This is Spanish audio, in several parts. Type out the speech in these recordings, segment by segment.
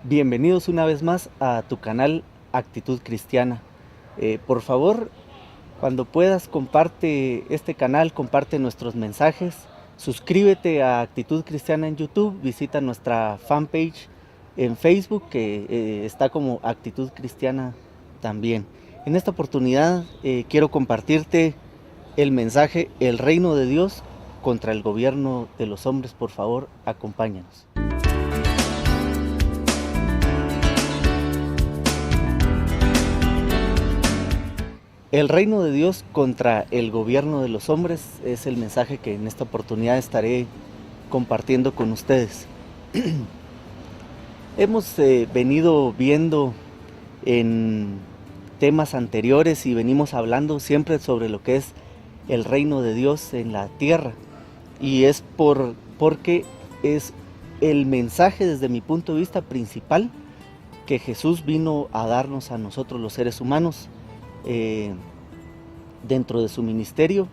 Bienvenidos una vez más a tu canal Actitud Cristiana. Por favor, cuando puedas, comparte este canal, comparte nuestros mensajes, suscríbete a Actitud Cristiana en YouTube, visita nuestra fanpage en Facebook que está como Actitud Cristiana también. En esta oportunidad quiero compartirte el mensaje El reino de Dios contra el gobierno de los hombres. Por favor, acompáñanos. El reino de Dios contra el gobierno de los hombres es el mensaje que en esta oportunidad estaré compartiendo con ustedes. Hemos venido viendo en temas anteriores y venimos hablando siempre sobre lo que es el reino de Dios en la tierra. Y es porque es el mensaje desde mi punto de vista principal que Jesús vino a darnos a nosotros los seres humanos. Dentro de su ministerio,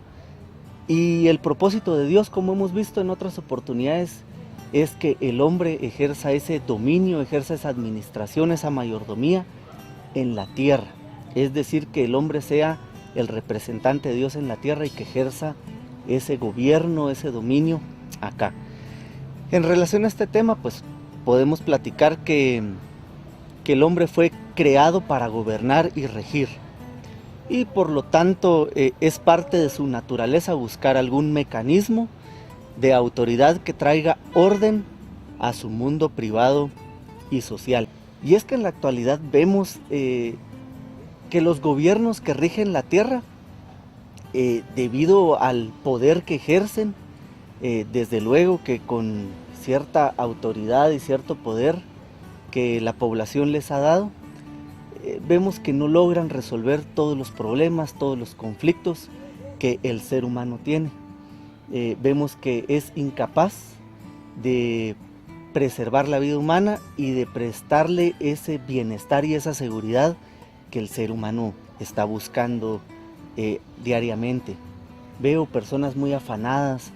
y el propósito de Dios, como hemos visto en otras oportunidades, es que el hombre ejerza ese dominio, ejerza esa administración, esa mayordomía en la tierra, es decir, que el hombre sea el representante de Dios en la tierra y que ejerza ese gobierno, ese dominio acá. En relación a este tema, pues podemos platicar que el hombre fue creado para gobernar y regir. Y por lo tanto es parte de su naturaleza buscar algún mecanismo de autoridad que traiga orden a su mundo privado y social. Y es que en la actualidad vemos que los gobiernos que rigen la tierra, debido al poder que ejercen, desde luego que con cierta autoridad y cierto poder que la población les ha dado, vemos que no logran resolver todos los problemas, todos los conflictos que el ser humano tiene. Vemos que es incapaz de preservar la vida humana y de prestarle ese bienestar y esa seguridad que el ser humano está buscando diariamente. Veo personas muy afanadas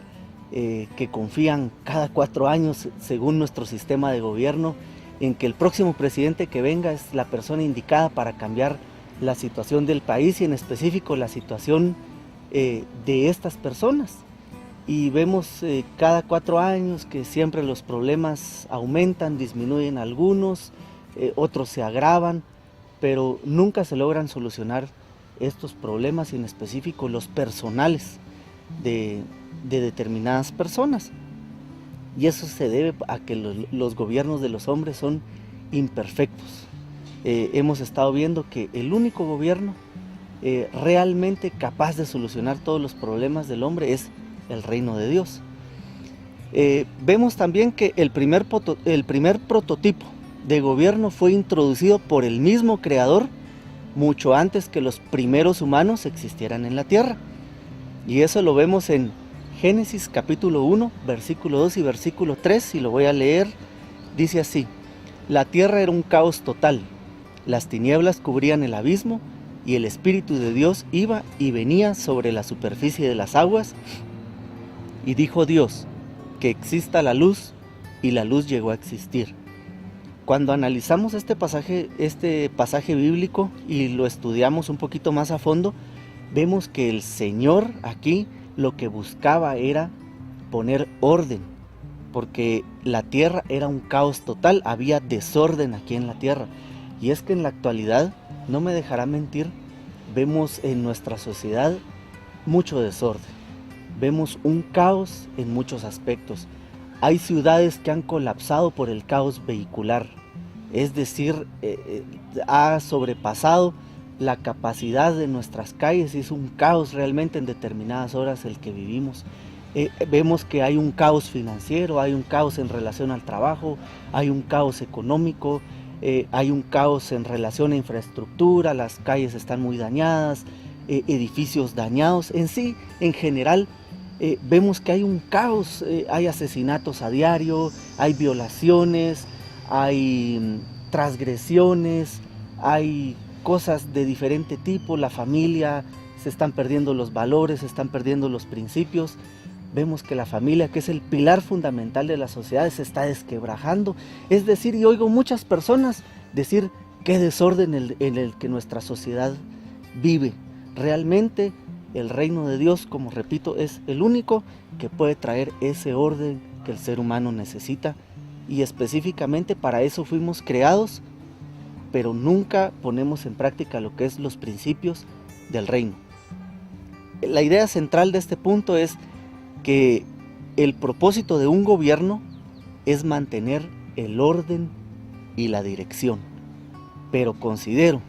que confían cada 4 años, según nuestro sistema de gobierno, en que el próximo presidente que venga es la persona indicada para cambiar la situación del país y en específico la situación de estas personas. Y vemos cada 4 años que siempre los problemas aumentan, disminuyen algunos, otros se agravan, pero nunca se logran solucionar estos problemas y en específico los personales de determinadas personas. Y eso se debe a que los gobiernos de los hombres son imperfectos. Hemos estado viendo que el único gobierno realmente capaz de solucionar todos los problemas del hombre es el reino de Dios. Vemos también que el primer prototipo de gobierno fue introducido por el mismo Creador mucho antes que los primeros humanos existieran en la tierra. Y eso lo vemos en Génesis capítulo 1, versículo 2 y versículo 3, y lo voy a leer. Dice así: la tierra era un caos total, las tinieblas cubrían el abismo, y el Espíritu de Dios iba y venía sobre la superficie de las aguas. Y dijo Dios, que exista la luz, y la luz llegó a existir. Cuando analizamos este pasaje bíblico y lo estudiamos un poquito más a fondo, vemos que el Señor aquí lo que buscaba era poner orden, porque la tierra era un caos total, había desorden aquí en la tierra. Y es que en la actualidad, no me dejará mentir, vemos en nuestra sociedad mucho desorden, vemos un caos en muchos aspectos. Hay ciudades que han colapsado por el caos vehicular, es decir, ha sobrepasado la capacidad de nuestras calles y es un caos realmente en determinadas horas el que vivimos. Vemos que hay un caos financiero, hay un caos en relación al trabajo, hay un caos económico, hay un caos en relación a infraestructura, las calles están muy dañadas, edificios dañados. En sí, en general, vemos que hay un caos, hay asesinatos a diario, hay violaciones, hay transgresiones, hay cosas de diferente tipo, la familia, se están perdiendo los valores, se están perdiendo los principios. vemos que la familia, que es el pilar fundamental de la sociedad, se está desquebrajando. Es decir, y oigo muchas personas decir qué desorden en el que nuestra sociedad vive. Realmente el reino de Dios, como repito, es el único que puede traer ese orden que el ser humano necesita, y específicamente para eso fuimos creados, pero nunca ponemos en práctica lo que es los principios del reino. La idea central de este punto es que el propósito de un gobierno es mantener el orden y la dirección, pero considero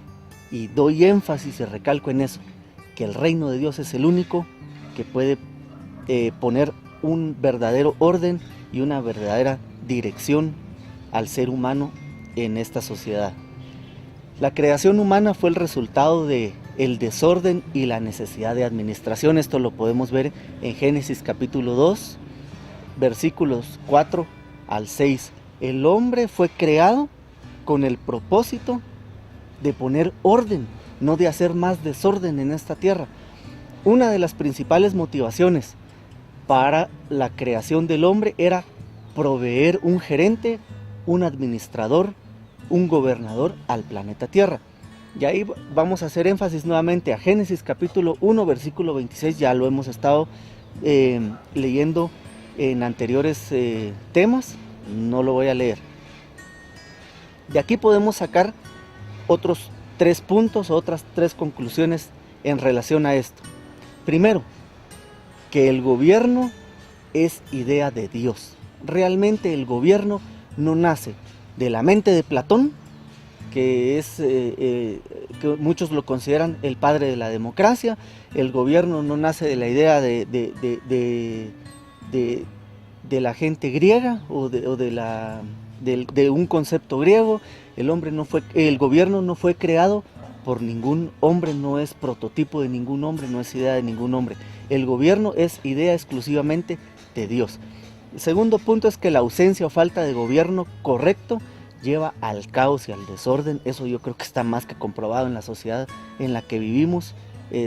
y doy énfasis y recalco en eso, que el reino de Dios es el único que puede poner un verdadero orden y una verdadera dirección al ser humano en esta sociedad. La creación humana fue el resultado de el desorden y la necesidad de administración. Esto lo podemos ver en Génesis capítulo 2, versículos 4 al 6. El hombre fue creado con el propósito de poner orden, no de hacer más desorden en esta tierra. Una de las principales motivaciones para la creación del hombre era proveer un gerente, un administrador, un gobernador al planeta Tierra. Y ahí vamos a hacer énfasis nuevamente a Génesis capítulo 1, versículo 26, ya lo hemos estado leyendo en anteriores temas, no lo voy a leer. De aquí podemos sacar otros 3 puntos, otras 3 conclusiones en relación a esto. Primero, que el gobierno es idea de Dios. Realmente el gobierno no nace de la mente de Platón, que es que muchos lo consideran el padre de la democracia. El gobierno no nace de la idea de la gente griega o de un concepto griego. El gobierno no fue creado por ningún hombre, no es prototipo de ningún hombre, no es idea de ningún hombre. El gobierno es idea exclusivamente de Dios. El segundo punto es que la ausencia o falta de gobierno correcto lleva al caos y al desorden. Eso yo creo que está más que comprobado en la sociedad en la que vivimos.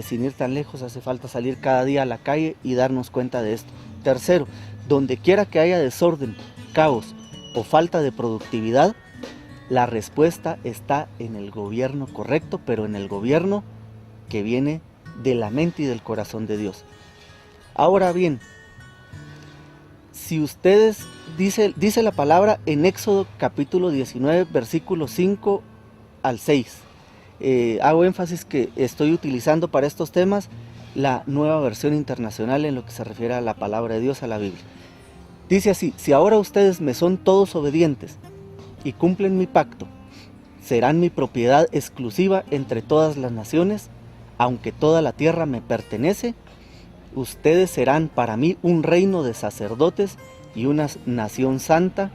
Sin ir tan lejos, hace falta salir cada día a la calle y darnos cuenta de esto. Tercero, donde quiera que haya desorden, caos o falta de productividad, la respuesta está en el gobierno correcto, pero en el gobierno que viene de la mente y del corazón de Dios. Ahora bien, si ustedes, dice la palabra en Éxodo capítulo 19, versículos 5 al 6. Hago énfasis que estoy utilizando para estos temas la Nueva Versión Internacional en lo que se refiere a la palabra de Dios, a la Biblia. Dice así: si ahora ustedes me son todos obedientes y cumplen mi pacto, serán mi propiedad exclusiva entre todas las naciones, aunque toda la tierra me pertenece. Ustedes serán para mí un reino de sacerdotes y una nación santa.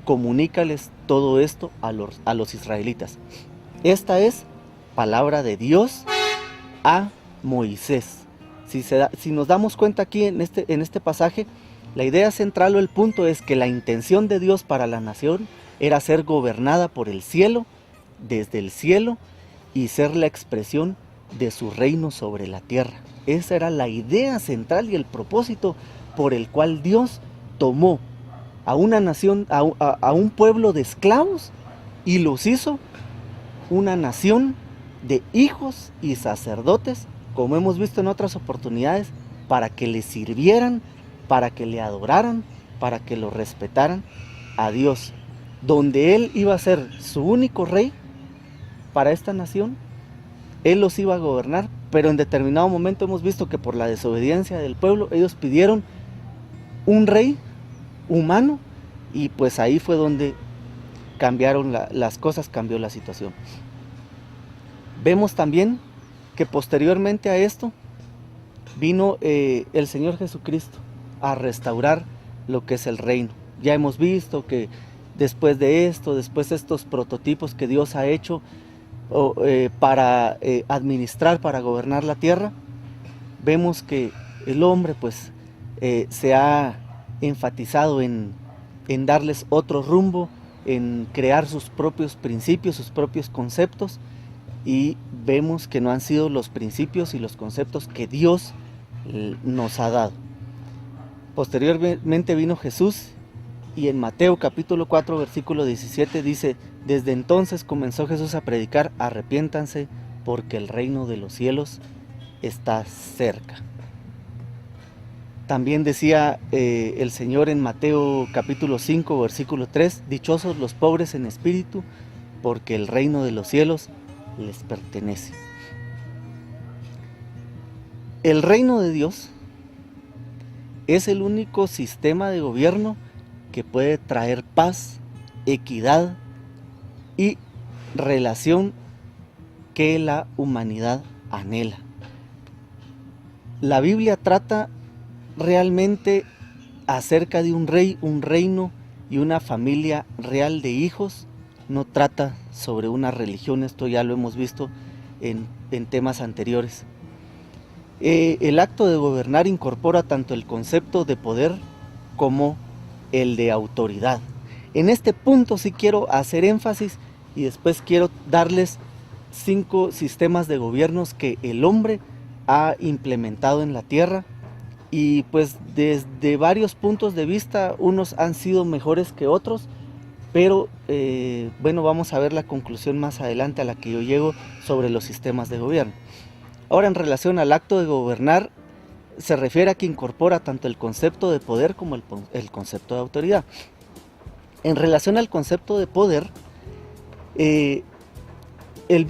Comunícales todo esto a los israelitas. Esta es palabra de Dios a Moisés. Si nos damos cuenta aquí en este pasaje, la idea central o el punto es que la intención de Dios para la nación era ser gobernada por el cielo, desde el cielo, y ser la expresión de su reino sobre la tierra. Esa era la idea central y el propósito por el cual Dios tomó a una nación, a un pueblo de esclavos, y los hizo una nación de hijos y sacerdotes, como hemos visto en otras oportunidades, para que le sirvieran, para que le adoraran, para que lo respetaran a Dios, donde Él iba a ser su único rey para esta nación. Él los iba a gobernar, pero en determinado momento hemos visto que por la desobediencia del pueblo, ellos pidieron un rey humano, y pues ahí fue donde cambiaron las cosas, cambió la situación. Vemos también que posteriormente a esto vino el Señor Jesucristo a restaurar lo que es el reino. Ya hemos visto que después de estos prototipos que Dios ha hecho para administrar, para gobernar la tierra, vemos que el hombre pues se ha enfatizado en darles otro rumbo, en crear sus propios principios, sus propios conceptos, y vemos que no han sido los principios y los conceptos que Dios nos ha dado. Posteriormente vino Jesús y en Mateo capítulo 4 versículo 17 dice: desde entonces comenzó Jesús a predicar: arrepiéntanse porque el reino de los cielos está cerca. También decía el Señor en Mateo capítulo 5 versículo 3: dichosos los pobres en espíritu, porque el reino de los cielos les pertenece. El reino de Dios es el único sistema de gobierno que puede traer paz, equidad y relación que la humanidad anhela. La Biblia trata realmente acerca de un rey, un reino y una familia real de hijos. No trata sobre una religión, esto ya lo hemos visto en temas anteriores. El acto de gobernar incorpora tanto el concepto de poder como el de autoridad. En este punto sí quiero hacer énfasis y después quiero darles 5 sistemas de gobiernos que el hombre ha implementado en la tierra, y pues desde varios puntos de vista unos han sido mejores que otros, pero bueno, vamos a ver la conclusión más adelante a la que yo llego sobre los sistemas de gobierno. Ahora, en relación al acto de gobernar, se refiere a que incorpora tanto el concepto de poder como el concepto de autoridad. En relación al concepto de poder, el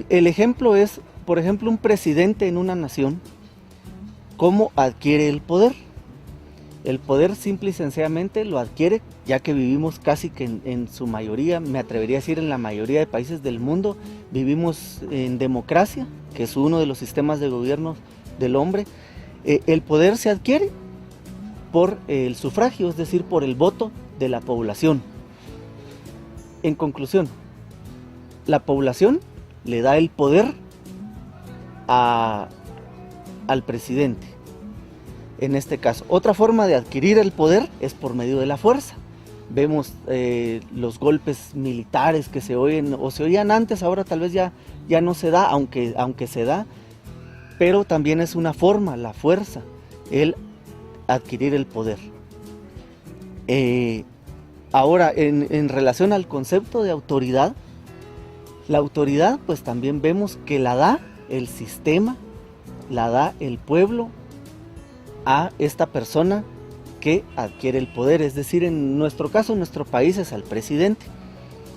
ejemplo es, por ejemplo, un presidente en una nación. ¿Cómo adquiere el poder? El poder simple y sencillamente lo adquiere, ya que vivimos casi que en su mayoría, me atrevería a decir en la mayoría de países del mundo, vivimos en democracia, que es uno de los sistemas de gobierno del hombre. El poder se adquiere por el sufragio, es decir, por el voto de la población. En conclusión, la población le da el poder al presidente. En este caso, otra forma de adquirir el poder es por medio de la fuerza. Vemos los golpes militares que se oyen o se oían antes, ahora tal vez ya no se da, aunque se da, pero también es una forma, la fuerza, el adquirir el poder. Ahora, en relación al concepto de autoridad, la autoridad pues también vemos que la da el sistema, la da el pueblo a esta persona que adquiere el poder, es decir, en nuestro caso, en nuestro país es al presidente.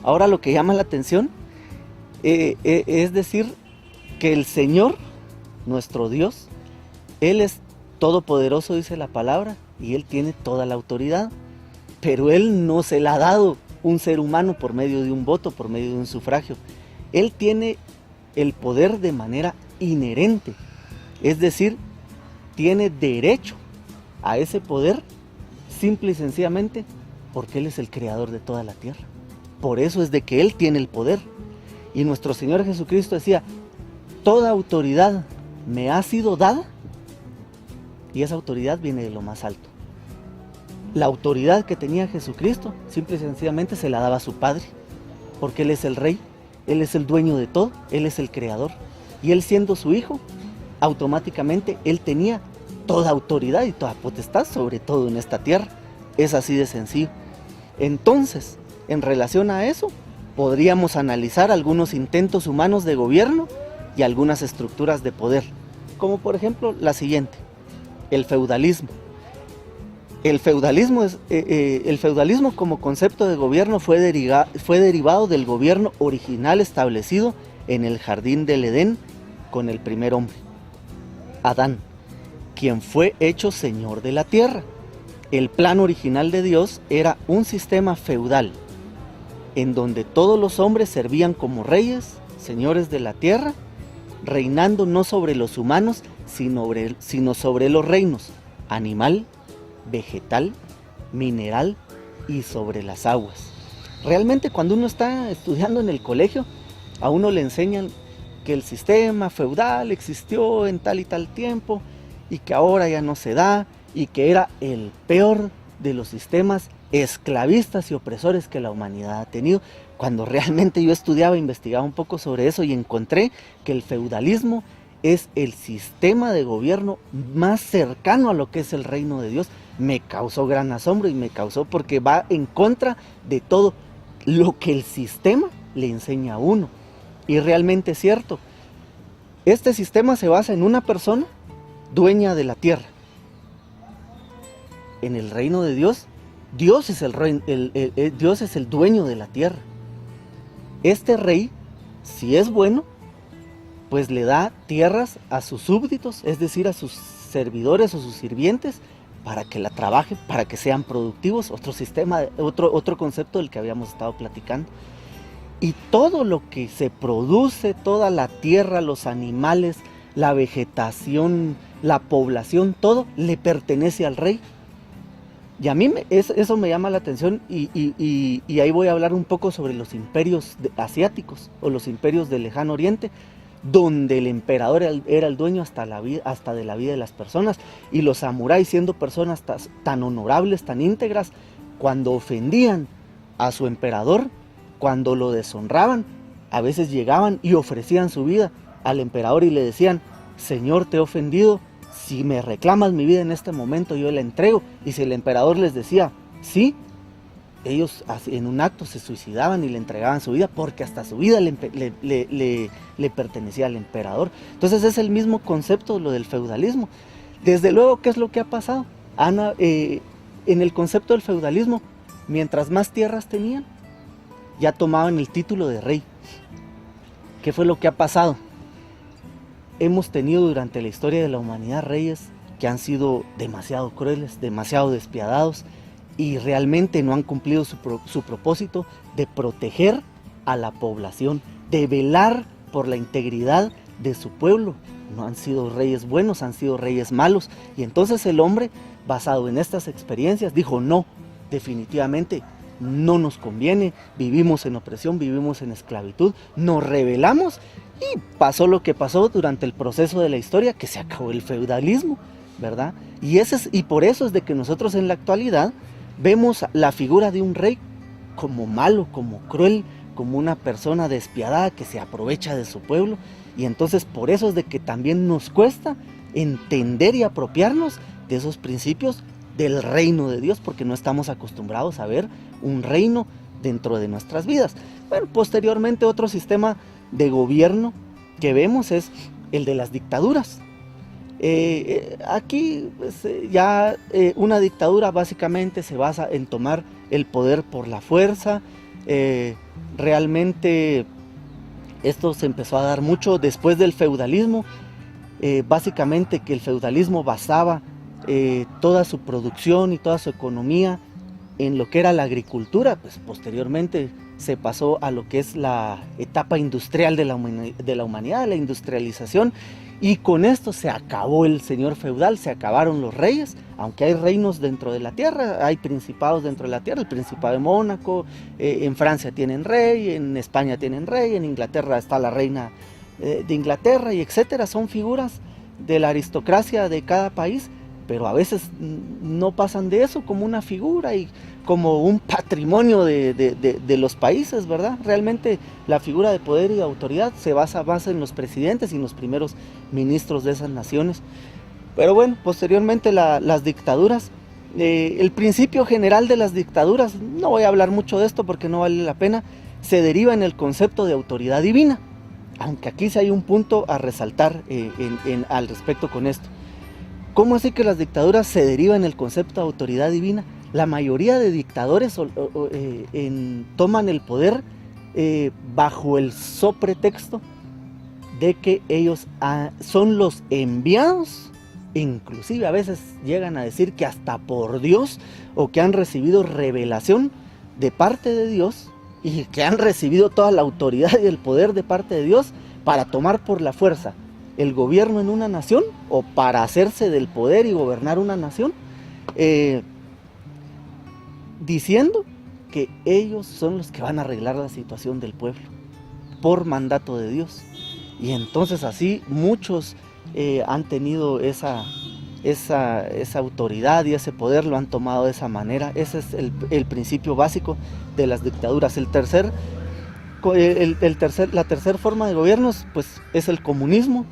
Ahora, lo que llama la atención es decir que el Señor, nuestro Dios, Él es todopoderoso, dice la palabra, y Él tiene toda la autoridad, pero Él no se la ha dado un ser humano por medio de un voto, por medio de un sufragio. Él tiene el poder de manera inherente, es decir, tiene derecho a ese poder simple y sencillamente porque Él es el creador de toda la tierra. Por eso es de que Él tiene el poder. Y nuestro Señor Jesucristo decía: toda autoridad me ha sido dada, y esa autoridad viene de lo más alto. La autoridad que tenía Jesucristo simple y sencillamente se la daba a su Padre, porque Él es el Rey, Él es el dueño de todo, Él es el creador. Y Él, siendo su Hijo, automáticamente Él tenía toda autoridad y toda potestad sobre todo en esta tierra. Es así de sencillo. Entonces, en relación a eso, podríamos analizar algunos intentos humanos de gobierno y algunas estructuras de poder, como por ejemplo la siguiente: el feudalismo. El feudalismo como concepto de gobierno fue derivado del gobierno original establecido en el jardín del Edén con el primer hombre, Adán, quien fue hecho señor de la tierra. El plan original de Dios era un sistema feudal, en donde todos los hombres servían como reyes, señores de la tierra, reinando no sobre los humanos, sino sobre los reinos animal, vegetal, mineral y sobre las aguas. Realmente, cuando uno está estudiando en el colegio, a uno le enseñan que el sistema feudal existió en tal y tal tiempo y que ahora ya no se da, y que era el peor de los sistemas esclavistas y opresores que la humanidad ha tenido, cuando realmente yo estudiaba e investigaba un poco sobre eso y encontré que el feudalismo es el sistema de gobierno más cercano a lo que es el reino de Dios, me causó gran asombro y me causó porque va en contra de todo lo que el sistema le enseña a uno. Y realmente es cierto, este sistema se basa en una persona dueña de la tierra. En el reino de Dios, Dios es Dios es el dueño de la tierra. Este rey, si es bueno, pues le da tierras a sus súbditos, es decir, a sus servidores o sus sirvientes, para que la trabajen, para que sean productivos. Otro sistema, otro concepto del que habíamos estado platicando. Y todo lo que se produce, toda la tierra, los animales, la vegetación, la población, todo le pertenece al rey. Y a mí eso me llama la atención y ahí voy a hablar un poco sobre los imperios asiáticos o los imperios del lejano oriente, donde el emperador era el dueño hasta de la vida de las personas, y los samuráis, siendo personas tan honorables, tan íntegras, cuando ofendían a su emperador, cuando lo deshonraban, a veces llegaban y ofrecían su vida al emperador y le decían: Señor, te he ofendido, si me reclamas mi vida en este momento yo la entrego. Y si el emperador les decía sí, ellos en un acto se suicidaban y le entregaban su vida, porque hasta su vida le pertenecía al emperador. Entonces es el mismo concepto lo del feudalismo. Desde luego, ¿qué es lo que ha pasado? En el concepto del feudalismo, mientras más tierras tenían, ya tomaban el título de rey. ¿Qué fue lo que ha pasado? Hemos tenido durante la historia de la humanidad reyes que han sido demasiado crueles, demasiado despiadados, y realmente no han cumplido su propósito de proteger a la población, de velar por la integridad de su pueblo. No han sido reyes buenos, han sido reyes malos. Y entonces el hombre, basado en estas experiencias, dijo: no, definitivamente no nos conviene, vivimos en opresión, vivimos en esclavitud, nos rebelamos y pasó lo que pasó durante el proceso de la historia, que se acabó el feudalismo, ¿verdad? Y por eso es de que nosotros en la actualidad vemos la figura de un rey como malo, como cruel, como una persona despiadada que se aprovecha de su pueblo. Y entonces por eso es de que también nos cuesta entender y apropiarnos de esos principios del reino de Dios, porque no estamos acostumbrados a ver un reino dentro de nuestras vidas. Bueno, posteriormente otro sistema de gobierno que vemos es el de las dictaduras. Aquí pues, una dictadura básicamente se basa en tomar el poder por la fuerza. Realmente esto se empezó a dar mucho después del feudalismo, básicamente que el feudalismo basaba toda su producción y toda su economía en lo que era la agricultura. Pues posteriormente se pasó a lo que es la etapa industrial de la humanidad, la industrialización, y con esto se acabó el señor feudal, se acabaron los reyes. Aunque hay reinos dentro de la tierra, hay principados dentro de la tierra, el Principado de Mónaco, en Francia tienen rey, en España tienen rey, en Inglaterra está la reina de Inglaterra, y etcétera. Son figuras de la aristocracia de cada país, pero a veces no pasan de eso como una figura y como un patrimonio de los países, ¿verdad? Realmente la figura de poder y de autoridad se basa en los presidentes y en los primeros ministros de esas naciones. Pero bueno, posteriormente las dictaduras, el principio general de las dictaduras, no voy a hablar mucho de esto porque no vale la pena, se deriva en el concepto de autoridad divina, aunque aquí sí hay un punto a resaltar al respecto con esto. ¿Cómo así que las dictaduras se derivan en el concepto de autoridad divina? La mayoría de dictadores toman el poder bajo el pretexto de que ellos son los enviados, inclusive a veces llegan a decir que hasta por Dios, o que han recibido revelación de parte de Dios y que han recibido toda la autoridad y el poder de parte de Dios para tomar por la fuerza el gobierno en una nación, o para hacerse del poder y gobernar una nación, diciendo que ellos son los que van a arreglar la situación del pueblo por mandato de Dios. Y entonces así muchos han tenido esa autoridad y ese poder, lo han tomado de esa manera. Ese es el principio básico de las dictaduras. La tercera forma de gobierno pues, es el comunismo.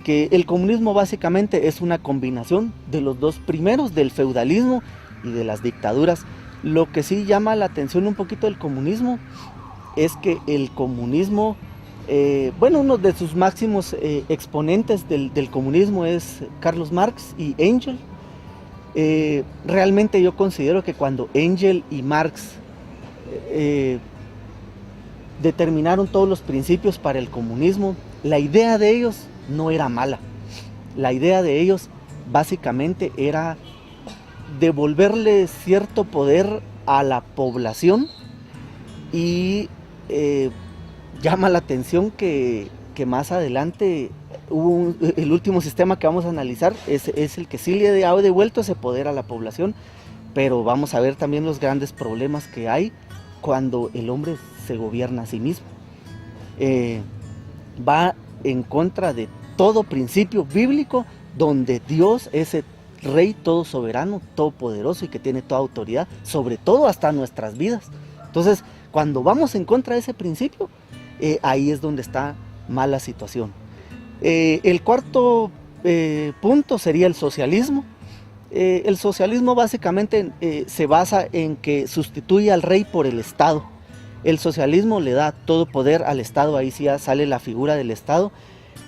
que el comunismo básicamente es una combinación de los dos primeros, del feudalismo y de las dictaduras. Lo que sí llama la atención un poquito del comunismo es que el comunismo, uno de sus máximos exponentes del comunismo es Carlos Marx y Engel. Realmente yo considero que cuando Engel y Marx determinaron todos los principios para el comunismo, la idea de ellos no era mala. La idea de ellos básicamente era devolverle cierto poder a la población y llama la atención que más adelante el último sistema que vamos a analizar es el que sí le ha devuelto ese poder a la población, pero vamos a ver también los grandes problemas que hay cuando el hombre se gobierna a sí mismo. Va en contra de todo principio bíblico donde Dios es el Rey todo soberano, todopoderoso y que tiene toda autoridad, sobre todo hasta nuestras vidas. Entonces, cuando vamos en contra de ese principio, ahí es donde está mala situación. El cuarto punto sería el socialismo. El socialismo básicamente se basa en que sustituye al rey por el Estado. El socialismo le da todo poder al Estado, ahí sí ya sale la figura del Estado,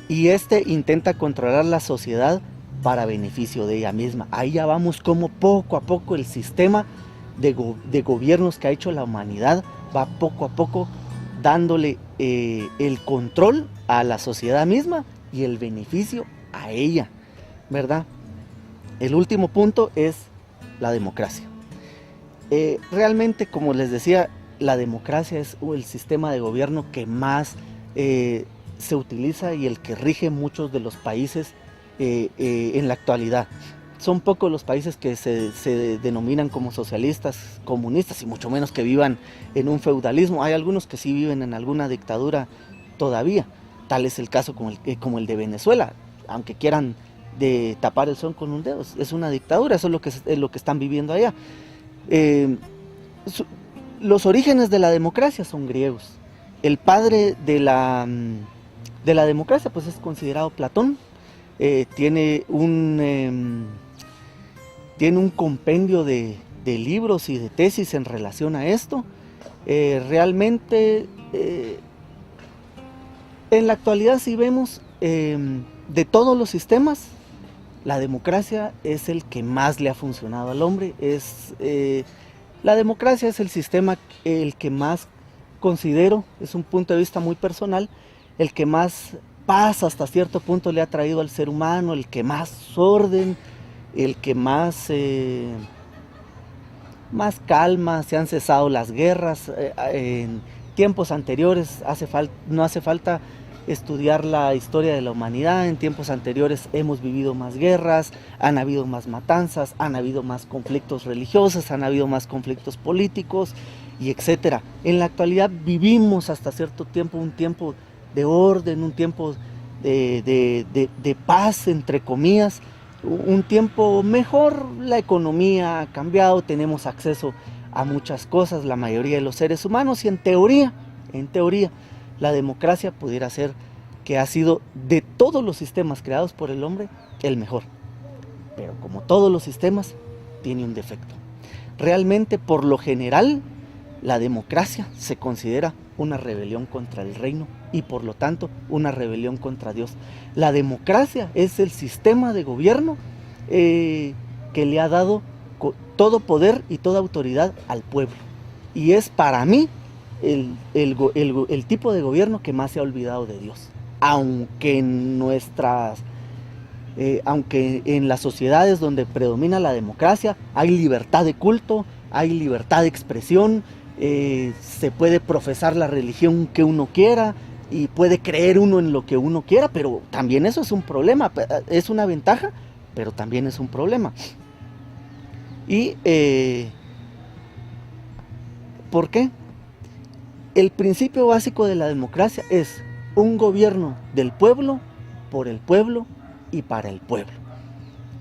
y intenta controlar la sociedad para beneficio de ella misma. Ahí ya vamos como poco a poco el sistema de gobiernos que ha hecho la humanidad va poco a poco dándole el control a la sociedad misma y el beneficio a ella, ¿verdad? El último punto es la democracia. Realmente, como les decía, la democracia es el sistema de gobierno que más se utiliza y el que rige muchos de los países en la actualidad. Son pocos los países que se denominan como socialistas, comunistas, y mucho menos que vivan en un feudalismo. Hay algunos que sí viven en alguna dictadura todavía. Tal es el caso como el de Venezuela, aunque quieran de tapar el sol con un dedo. Es una dictadura, eso es lo que están viviendo allá. Los orígenes de la democracia son griegos. El padre de la democracia pues es considerado Platón. Tiene un compendio de libros y de tesis en relación a esto. Realmente en la actualidad, si vemos de todos los sistemas, la democracia es el que más le ha funcionado al hombre. La democracia es el sistema el que más considero, es un punto de vista muy personal, el que más paz hasta cierto punto le ha traído al ser humano, el que más orden, el que más calma, se han cesado las guerras. En tiempos anteriores no hace falta estudiar la historia de la humanidad. En tiempos anteriores hemos vivido más guerras, han habido más matanzas, han habido más conflictos religiosos, han habido más conflictos políticos y etcétera. En la actualidad vivimos hasta cierto tiempo un tiempo de orden, un tiempo de paz, entre comillas, un tiempo mejor. La economía ha cambiado, tenemos acceso a muchas cosas, la mayoría de los seres humanos, y en teoría, la democracia pudiera ser que ha sido de todos los sistemas creados por el hombre el mejor. Pero como todos los sistemas, tiene un defecto. Realmente, por lo general, la democracia se considera una rebelión contra el reino y por lo tanto una rebelión contra Dios. La democracia es el sistema de gobierno que le ha dado todo poder y toda autoridad al pueblo. Y es para mí el tipo de gobierno que más se ha olvidado de Dios. Aunque en las sociedades donde predomina la democracia hay libertad de culto, hay libertad de expresión, se puede profesar la religión que uno quiera y puede creer uno en lo que uno quiera, pero también eso es un problema. Es una ventaja, pero también es un problema. Y ¿por qué? El principio básico de la democracia es un gobierno del pueblo, por el pueblo y para el pueblo.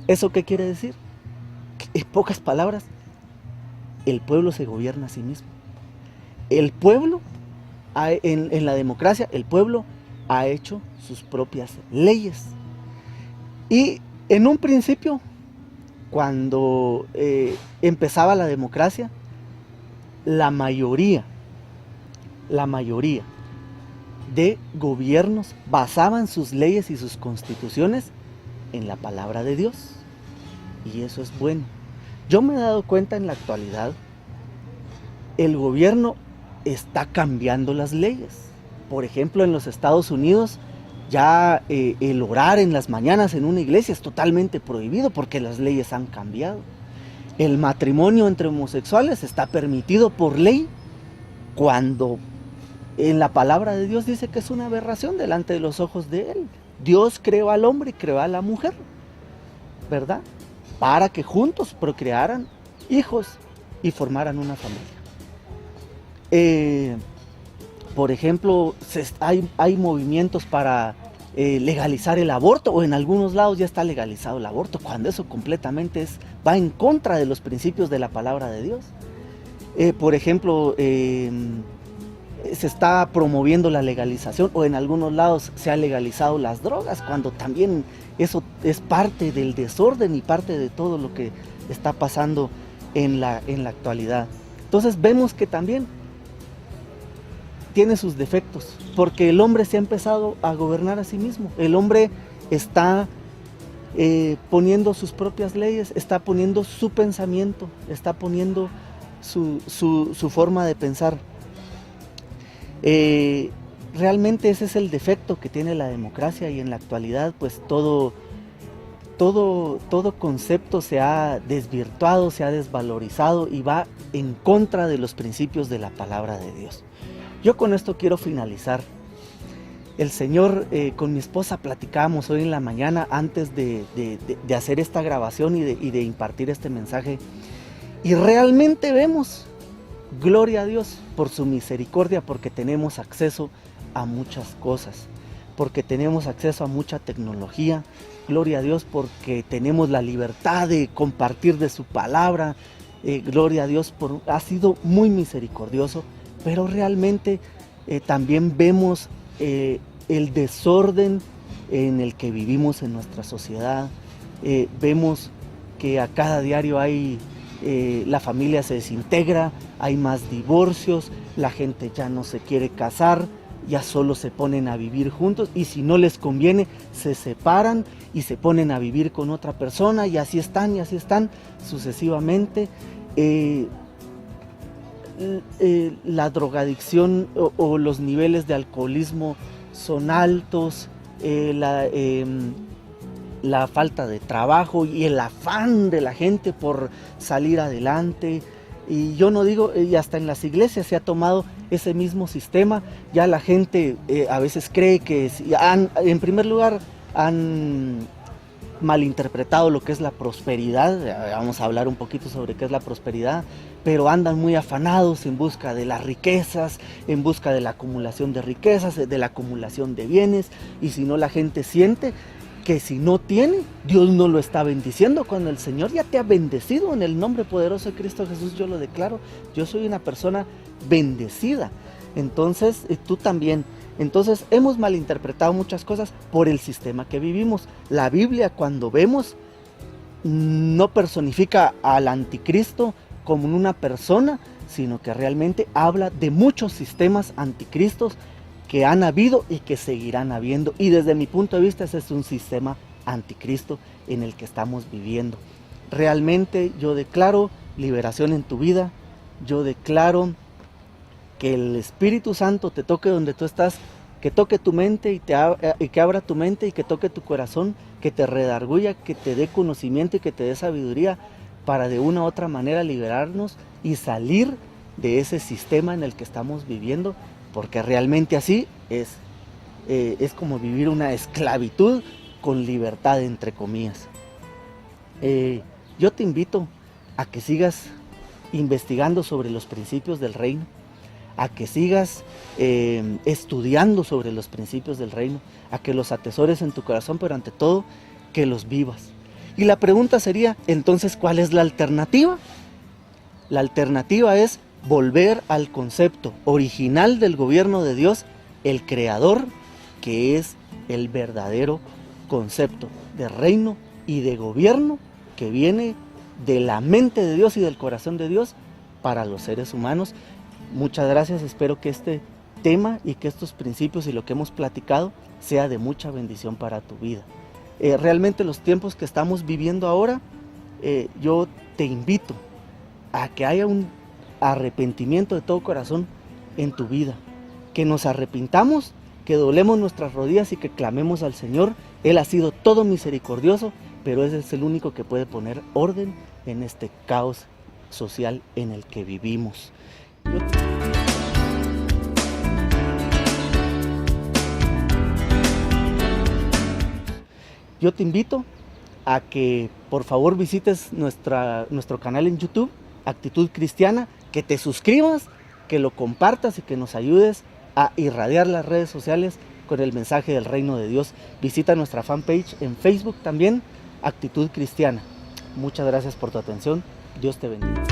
¿Eso qué quiere decir? En pocas palabras, el pueblo se gobierna a sí mismo. El pueblo, en la democracia, el pueblo ha hecho sus propias leyes. Y en un principio, cuando empezaba la democracia, la mayoría de gobiernos basaban sus leyes y sus constituciones en la palabra de Dios. Y eso es bueno. Yo me he dado cuenta en la actualidad, el gobierno está cambiando las leyes. Por ejemplo, en los Estados Unidos, ya el orar en las mañanas en una iglesia es totalmente prohibido porque las leyes han cambiado. El matrimonio entre homosexuales está permitido por ley cuando en la palabra de Dios dice que es una aberración delante de los ojos de Él. Dios creó al hombre y creó a la mujer, ¿verdad? Para que juntos procrearan hijos y formaran una familia. Por ejemplo, hay movimientos para legalizar el aborto, o en algunos lados ya está legalizado el aborto, cuando eso completamente va en contra de los principios de la palabra de Dios. Por ejemplo, se está promoviendo la legalización, o en algunos lados se ha legalizado las drogas, cuando también eso es parte del desorden y parte de todo lo que está pasando en la actualidad. Entonces vemos que también tiene sus defectos, porque el hombre se ha empezado a gobernar a sí mismo. El hombre está poniendo sus propias leyes, está poniendo su pensamiento, está poniendo su forma de pensar. Realmente ese es el defecto que tiene la democracia, y en la actualidad pues todo concepto se ha desvirtuado, se ha desvalorizado y va en contra de los principios de la palabra de Dios. Yo con esto quiero finalizar. El Señor, con mi esposa platicábamos hoy en la mañana antes de hacer esta grabación y de impartir este mensaje, y realmente vemos, gloria a Dios por su misericordia, porque tenemos acceso a muchas cosas, porque tenemos acceso a mucha tecnología. Gloria a Dios porque tenemos la libertad de compartir de su palabra. Gloria a Dios, ha sido muy misericordioso, pero realmente también vemos el desorden en el que vivimos en nuestra sociedad. Vemos que a cada diario la familia se desintegra, hay más divorcios, la gente ya no se quiere casar, ya solo se ponen a vivir juntos, y si no les conviene se separan y se ponen a vivir con otra persona, y así están sucesivamente. La drogadicción o los niveles de alcoholismo son altos, la falta de trabajo y el afán de la gente por salir adelante. Y yo no digo, y hasta en las iglesias se ha tomado ese mismo sistema. Ya la gente a veces cree que en primer lugar han malinterpretado lo que es la prosperidad. Vamos a hablar un poquito sobre qué es la prosperidad, pero andan muy afanados en busca de las riquezas, en busca de la acumulación de riquezas, de la acumulación de bienes, y si no, la gente siente que si no tiene, Dios no lo está bendiciendo, cuando el Señor ya te ha bendecido. En el nombre poderoso de Cristo Jesús yo lo declaro, yo soy una persona bendecida. Entonces tú también. Entonces hemos malinterpretado muchas cosas por el sistema que vivimos. La Biblia, cuando vemos, no personifica al anticristo como una persona, sino que realmente habla de muchos sistemas anticristos que han habido y que seguirán habiendo. Y desde mi punto de vista ese es un sistema anticristo en el que estamos viviendo. Realmente yo declaro liberación en tu vida. Yo declaro que el Espíritu Santo te toque donde tú estás, que toque tu mente y que abra tu mente y que toque tu corazón, que te redarguya, que te dé conocimiento y que te dé sabiduría para de una u otra manera liberarnos y salir de ese sistema en el que estamos viviendo, porque realmente así es como vivir una esclavitud con libertad, entre comillas. Yo te invito a que sigas investigando sobre los principios del reino, a que sigas estudiando sobre los principios del reino, a que los atesores en tu corazón, pero ante todo, que los vivas. Y la pregunta sería, entonces, ¿cuál es la alternativa? La alternativa es volver al concepto original del gobierno de Dios, el creador, que es el verdadero concepto. de reino y de gobierno que viene de la mente de Dios y del corazón de Dios para los seres humanos. Muchas gracias, espero que este tema y que estos principios y lo que hemos platicado sea de mucha bendición para tu vida. Realmente los tiempos que estamos viviendo ahora, yo te invito a que haya un arrepentimiento de todo corazón en tu vida, que nos arrepintamos, que doblemos nuestras rodillas y que clamemos al Señor. Él ha sido todo misericordioso, pero Él es el único que puede poner orden en este caos social en el que vivimos. Yo te invito a que por favor visites nuestro canal en YouTube, Actitud Cristiana, que te suscribas, que lo compartas y que nos ayudes a irradiar las redes sociales con el mensaje del reino de Dios. Visita nuestra fanpage en Facebook también, Actitud Cristiana. Muchas gracias por tu atención. Dios te bendiga.